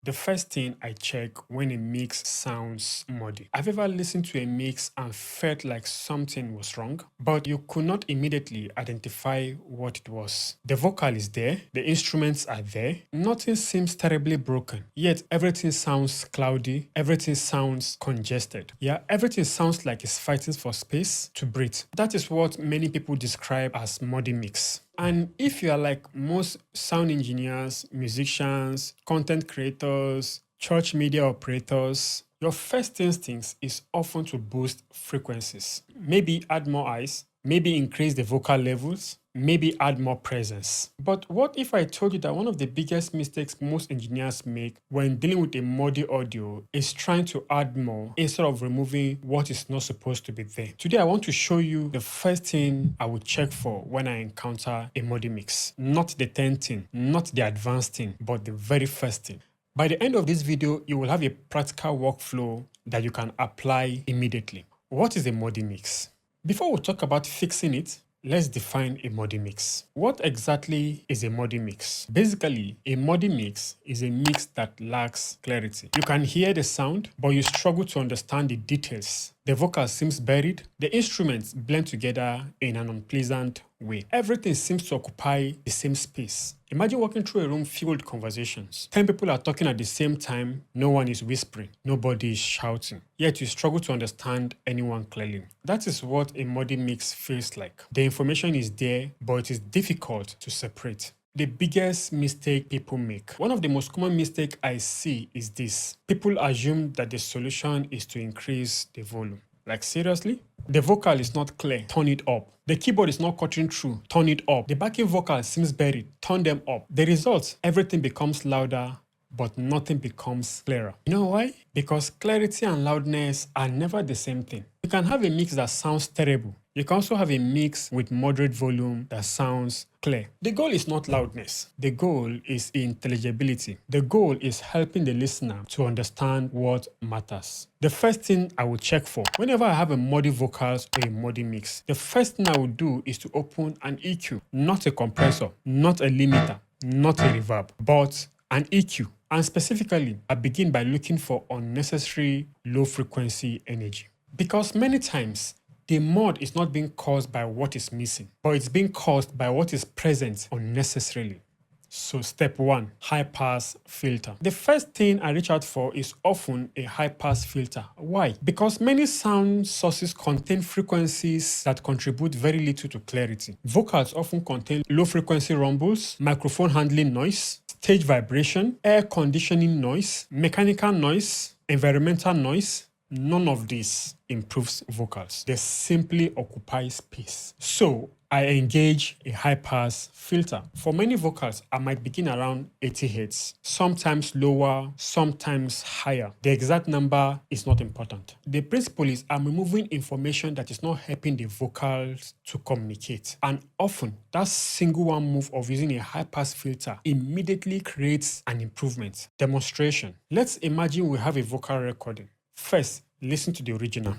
The first thing I check when a mix sounds muddy. I've ever listened to a mix and felt like something was wrong, but you could not immediately identify what it was. The vocal is there, the instruments are there, nothing seems terribly broken, yet everything sounds cloudy, everything sounds congested. Yeah, everything sounds like it's fighting for space to breathe. That is what many people describe as muddy mix. And if you are like most sound engineers, musicians, content creators, church media operators, your first instinct is often to boost frequencies. Maybe add more eyes, maybe increase the vocal levels, maybe add more presence. But what if I told you that one of the biggest mistakes most engineers make when dealing with a muddy audio is trying to add more instead of removing what is not supposed to be there? Today, I want to show you the first thing I would check for when I encounter a muddy mix. Not the 10th thing, not the advanced thing, but the very first thing. By the end of this video, you will have a practical workflow that you can apply immediately. What is a muddy mix? Before we talk about fixing it, let's define a muddy mix. What exactly is a muddy mix? Basically, a muddy mix is a mix that lacks clarity. You can hear the sound, but you struggle to understand the details. The vocal seems buried. The instruments blend together in an unpleasant way. Everything seems to occupy the same space. Imagine walking through a room filled with conversations. 10 people are talking at the same time. No one is whispering. Nobody is shouting. Yet you struggle to understand anyone clearly. That is what a muddy mix feels like. The information is there, but it is difficult to separate. The biggest mistake people make. One of the most common mistakes I see is this. People assume that the solution is to increase the volume. Like seriously? The vocal is not clear, turn it up. The keyboard is not cutting through, turn it up. The backing vocal seems buried, turn them up. The result, everything becomes louder, but nothing becomes clearer. You know why? Because clarity and loudness are never the same thing. You can have a mix that sounds terrible. You can also have a mix with moderate volume that sounds clear. The goal is not loudness. The goal is intelligibility. The goal is helping the listener to understand what matters. The first thing I will check for whenever I have a muddy vocals or a muddy mix, the first thing I will do is to open an EQ, not a compressor, not a limiter, not a reverb, but an EQ. And specifically, I begin by looking for unnecessary low frequency energy. Because many times, the mud is not being caused by what is missing, but it's being caused by what is present unnecessarily. So step 1, high pass filter. The first thing I reach out for is often a high pass filter. Why? Because many sound sources contain frequencies that contribute very little to clarity. Vocals often contain low frequency rumbles, microphone handling noise, stage vibration, air conditioning noise, mechanical noise, environmental noise. None of this improves vocals. They simply occupy space. So I engage a high pass filter. For many vocals, I might begin around 80 Hz, sometimes lower, sometimes higher. The exact number is not important. The principle is I'm removing information that is not helping the vocals to communicate. And often, that single one move of using a high pass filter immediately creates an improvement. Demonstration. Let's imagine we have a vocal recording. First, listen to the original.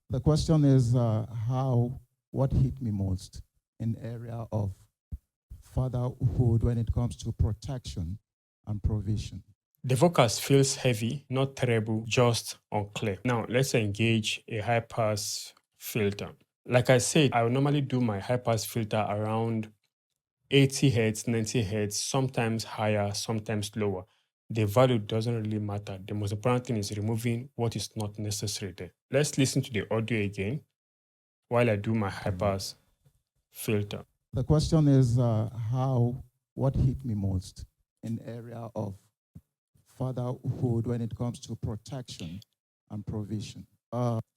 The question is what hit me most in area of fatherhood when it comes to protection and provision. The vocals feels heavy, not terrible, just unclear. Now, let's engage a high pass filter. Like I said, I would normally do my high pass filter around 80 Hz, 90 Hz, sometimes higher, sometimes lower. The value doesn't really matter. The most important thing is removing what is not necessary there. Let's listen to the audio again while I do my high pass filter. The question is what hit me most in area of fatherhood when it comes to protection and provision.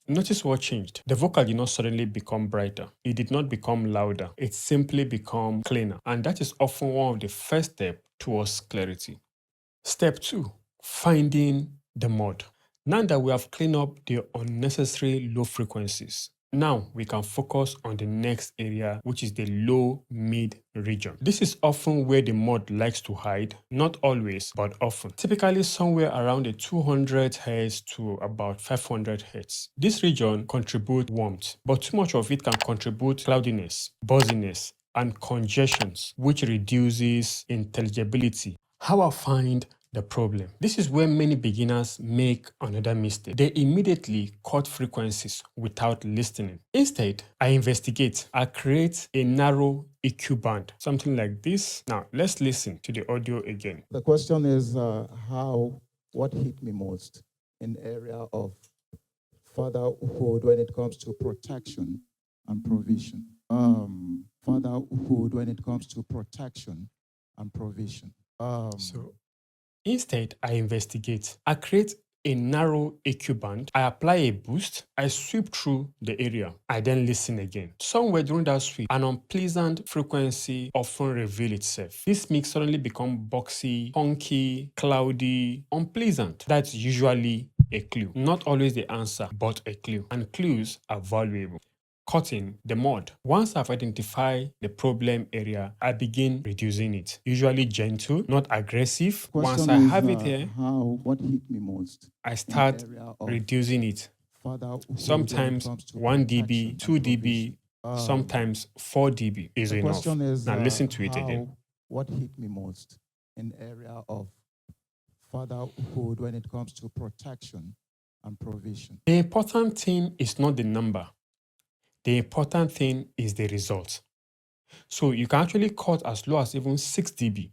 Notice what changed. The vocal did not suddenly become brighter. It did not become louder. It simply became cleaner. And that is often one of the first steps towards clarity. Step 2, finding the mud. Now that we have cleaned up the unnecessary low frequencies, now we can focus on the next area, which is the low-mid region. This is often where the mud likes to hide, not always, but often. Typically somewhere around the 200 Hz to about 500 Hz. This region contributes warmth, but too much of it can contribute cloudiness, buzziness, and congestions, which reduces intelligibility How I find the problem. This is where many beginners make another mistake. They immediately cut frequencies without listening. Instead, I investigate. I create a narrow EQ band, something like this. Now, let's listen to the audio again. The question is what hit me most in the area of fatherhood when it comes to protection and provision. Fatherhood when it comes to protection and provision. So instead, I investigate. I create a narrow EQ band. I apply a boost. I sweep through the area. I then listen again. Somewhere during that sweep, an unpleasant frequency often reveals itself. This mix suddenly becomes boxy, honky, cloudy, unpleasant. That's usually a clue. Not always the answer, but a clue. And clues are valuable. Cutting the mud. Once I've identified the problem area, I begin reducing it. Usually gentle, not aggressive. Once I have it here, what hit me most? I start reducing it. Sometimes 1 dB, 2 dB, sometimes 4 dB is enough. Now listen to it again. What hit me most in the area of fatherhood when it comes to protection and provision? The important thing is not the number. The important thing is the result. So you can actually cut as low as even 6 dB.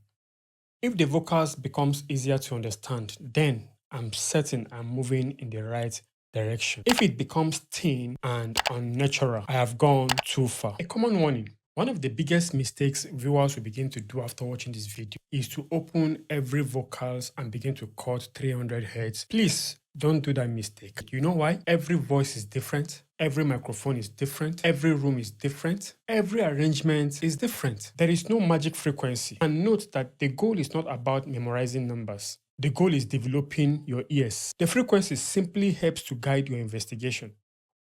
If the vocals becomes easier to understand, then I'm certain I'm moving in the right direction. If it becomes thin and unnatural, I have gone too far. A common warning. One of the biggest mistakes viewers will begin to do after watching this video is to open every vocals and begin to cut 300 Hz. Please don't do that mistake. You know why? Every voice is different. Every microphone is different. Every room is different. Every arrangement is different. There is no magic frequency. And note that the goal is not about memorizing numbers. The goal is developing your ears. The frequency simply helps to guide your investigation.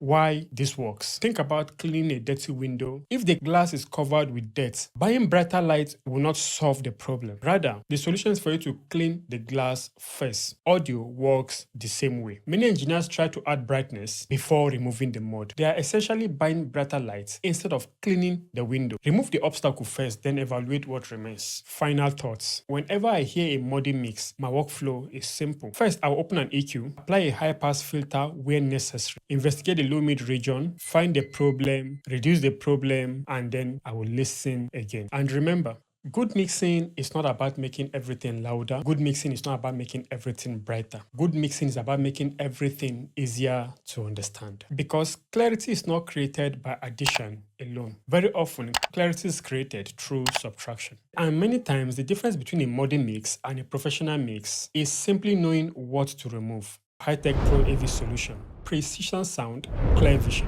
Why this works. Think about cleaning a dirty window. If the glass is covered with dirt, buying brighter light will not solve the problem. Rather, the solution is for you to clean the glass first. Audio works the same way. Many engineers try to add brightness before removing the mud. They are essentially buying brighter light instead of cleaning the window. Remove the obstacle first, then evaluate what remains. Final thoughts. Whenever I hear a muddy mix, my workflow is simple. First, I will open an EQ, apply a high-pass filter where necessary, investigate the low-mid region, find the problem, reduce the problem, and then I will listen again. And remember, good mixing is not about making everything louder. Good mixing is not about making everything brighter. Good mixing is about making everything easier to understand. Because clarity is not created by addition alone. Very often, clarity is created through subtraction. And many times, the difference between a modern mix and a professional mix is simply knowing what to remove. High-Tech Pro AV solution. Precision sound, clear vision.